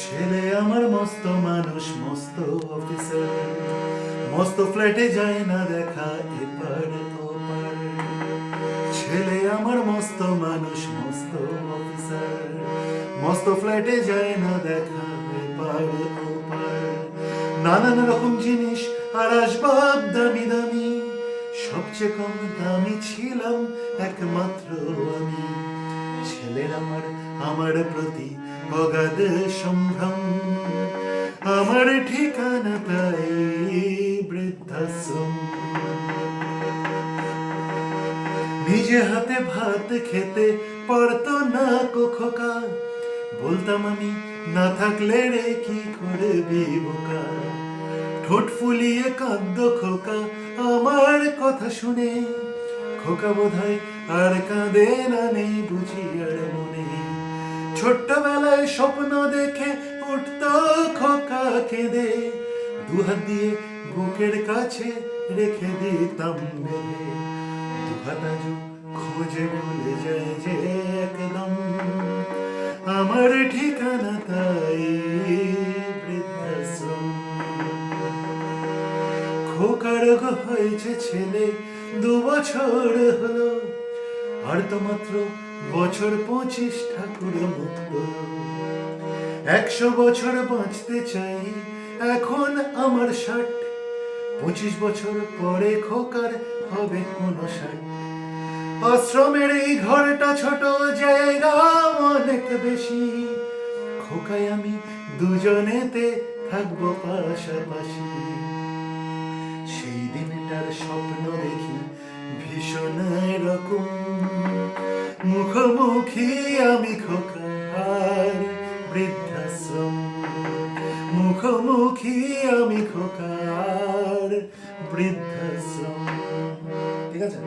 ছেলে আমার মস্ত মানুষ, মস্ত অফিসার, মস্ত ফ্ল্যাটে যায় না দেখা এপার ওপার। ছেলে আমার মস্ত মানুষ, মস্ত অফিসার, মস্ত ফ্ল্যাটে যায় না দেখা এপার ওপার। নানান রকম জিনিস আর আসবাব দামি দামি, সবচেয়ে কম দামি ছিলাম একমাত্র আমি। ছেলের আমার প্রতি অগাধ সম্ভ্রম, আমার ঠিকানা তাই বৃদ্ধাশ্রম। নিজে হাতে ভাত খেতে পারতো না খোকা, বলতাম আমি না থাকলে রে কি করবি বোকা। ঠোঁট ফুলিয়ে কাঁদ্য খোকা আমার কথা শুনে, খোকা বোধহয় আর কাঁদে না, নেই বুঝি আর মনে। ছোট্টবেলায় স্বপ্ন দেখে উঠত খোকা কেঁদে, দুহাত দিয়ে বুকের কাছে রেখে দিতাম বেঁধে। দুহাত আজ খোঁজে ভুলে যায় যে একদম, আমার ঠিকানা তাই বৃদ্ধাশ্রম। খোকার হয়েছে ছেলে 2 বছর হলো, আর তো মাত্র বছর 25 ঠাকুর মুক্ত। 100 বছর বাঁচতে চাই এখন আমার 60, 25 বছর পরে খোকার হবে 59। আশ্রমের এই ঘরটা ছোট, জায়গা অনেক বেশি, খোকায় আমি দুজনেতে থাকবো পাশাপাশি। সেই দিনটার স্বপ্ন দেখি ভীষণ রকম, মুখোমুখি আমি খোকার বৃদ্ধাশ্রম। মুখোমুখি আমি খোকার বৃদ্ধাশ্রম। ঠিক আছে।